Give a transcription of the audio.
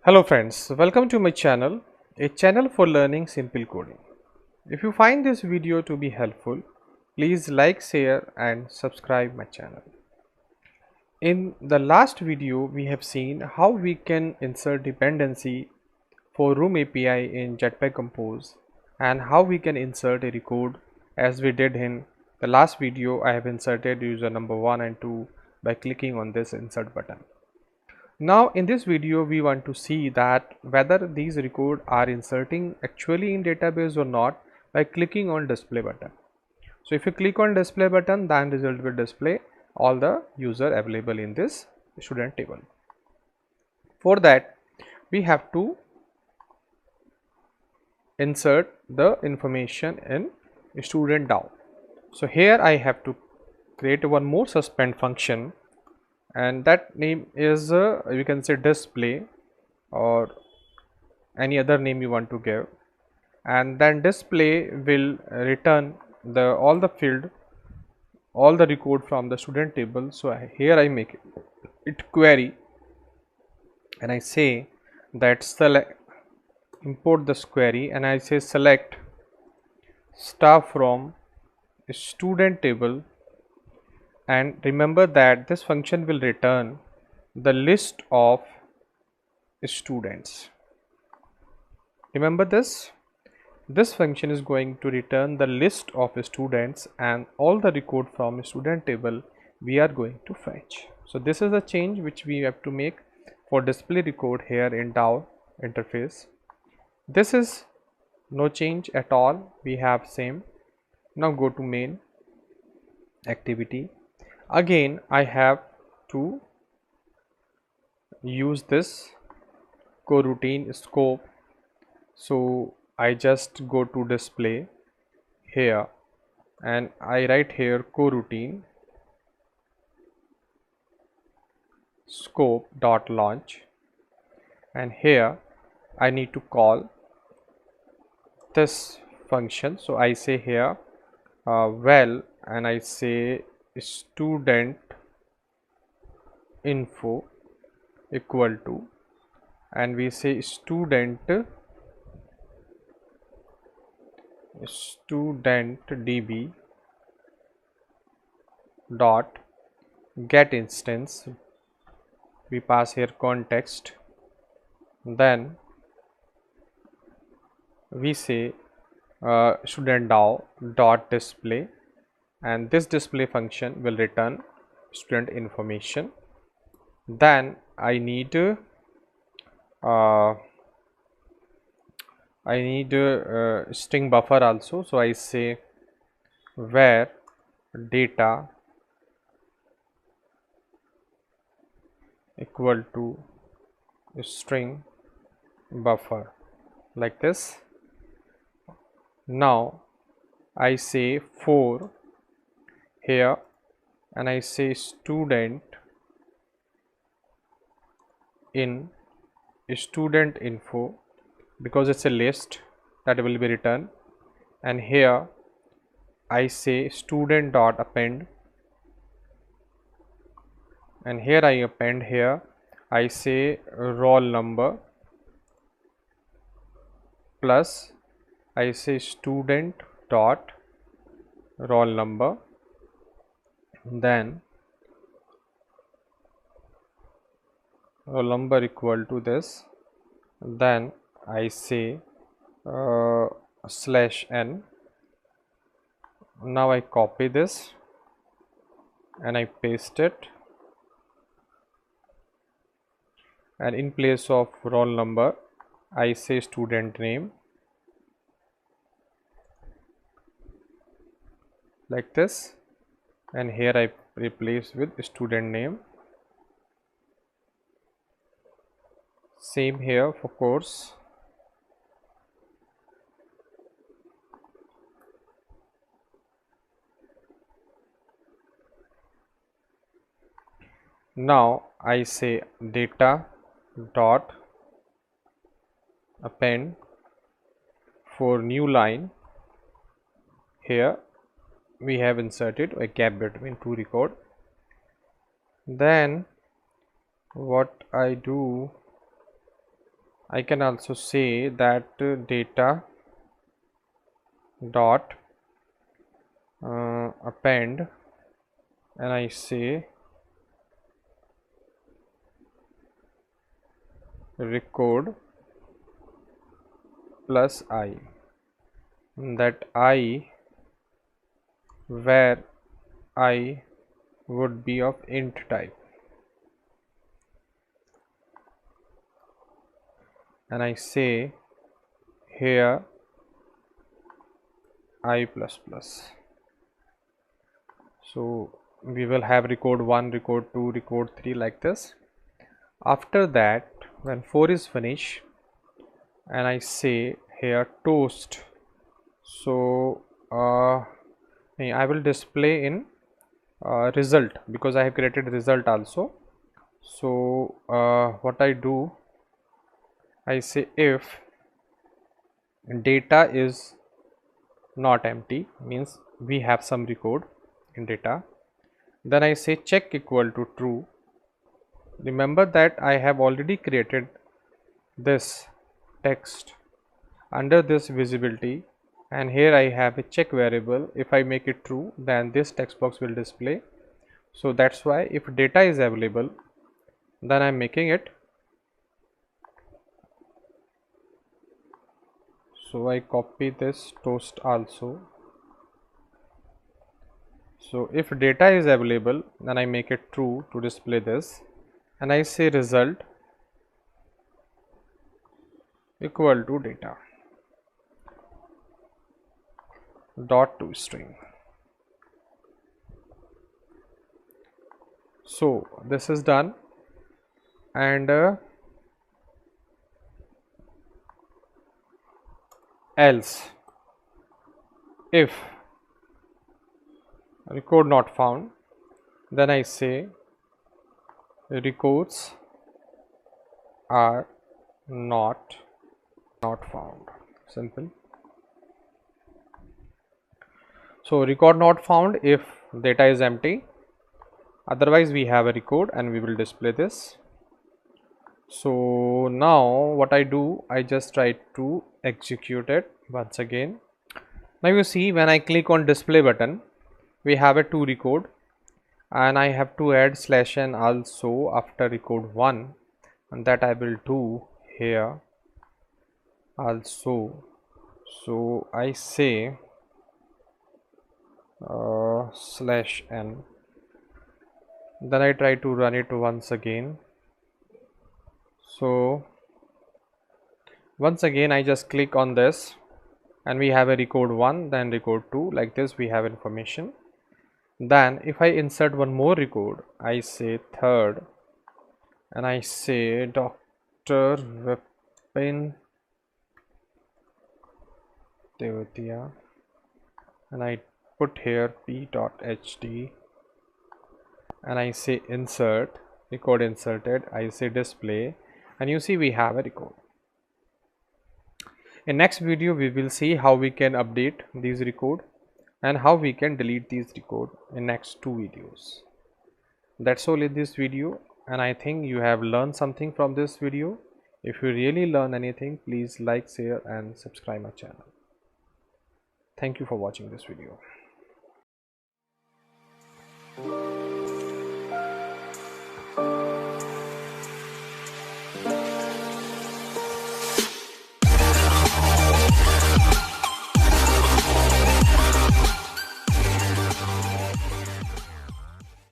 Hello friends, welcome to my channel, a channel for learning simple coding. If you find this video to be helpful, please like, share and subscribe my channel. In the last video, we have seen how we can insert dependency for Room API in Jetpack Compose and how we can insert a record as we did in the last video. I have inserted user number 1 and 2 by clicking on this insert button. Now in this video we want to see that whether these records are inserting actually in database or not by clicking on display button. So if you click on display button, then result will display all the user available in this student table. For that we have to insert the information in student DAO. So here I have to create one more suspend function, and that name is you can say display or any other name you want to give, and then display will return all the record from the student table. So here I make it query and I say that select import this query and I say select star from student table, and remember that this function will return the list of students. Remember this function is going to return the list of students and all the record from student table we are going to fetch. So this is a change which we have to make for display record here in DAO interface. This is no change at all, we have same. Now go to main activity. Again I have to use this coroutine scope, so I just go to display here and I write here coroutine scope dot launch, and here I need to call this function. So I say here well, and I say student info equal to, and we say student db dot get instance, we pass here context, then we say student DAO dot display, and this display function will return student information. Then I need string buffer also, so I say where data equal to string buffer, like this. Now I say for here and I say student in student info, because it's a list that will be returned, and here I say student dot append, and here I append here I say roll number plus I say student dot roll number, then roll number equal to this, then I say slash n. Now I copy this and I paste it, and in place of roll number I say student name, like this, and here I replace with student name. Same here for course. Now I say data dot append for new line. Here we have inserted a gap between two record. Then what I do, I can also say that data dot append, and I say record plus I, that I where I would be of int type, and I say here I plus plus. So we will have record 1, record 2, record 3 like this. After that, when 4 is finished, and I say here toast, so I will display in result, because I have created result also. So what I do, I say if data is not empty, means we have some record in data, then I say check equal to true. Remember that I have already created this text under this visibility, and here I have a check variable. If I make it true, then this text box will display. So that's why if data is available, then I'm making it. So I copy this toast also. So if data is available, then I make it true to display this, and I say result equal to data dot to string. So this is done, and else if record not found, then I say records are not found. Simple. So record not found if data is empty, otherwise we have a record and we will display this. So now what I do, I just try to execute it once again. Now you see, when I click on display button, we have a 2 record, and I have to add /n also after record 1, and that I will do here also. So I say /n, then I try to run it once again. So once again I just click on this, and we have a record 1, then record 2, like this we have information. Then if I insert one more record, I say third, and I say Dr. Vipin, and I put here p.hd, and I say insert, record inserted, I say display, and you see we have a record. In next video we will see how we can update these record and how we can delete these record in next 2 videos. That's all in this video, and I think you have learned something from this video. If you really learn anything, please like, share and subscribe my channel. Thank you for watching this video.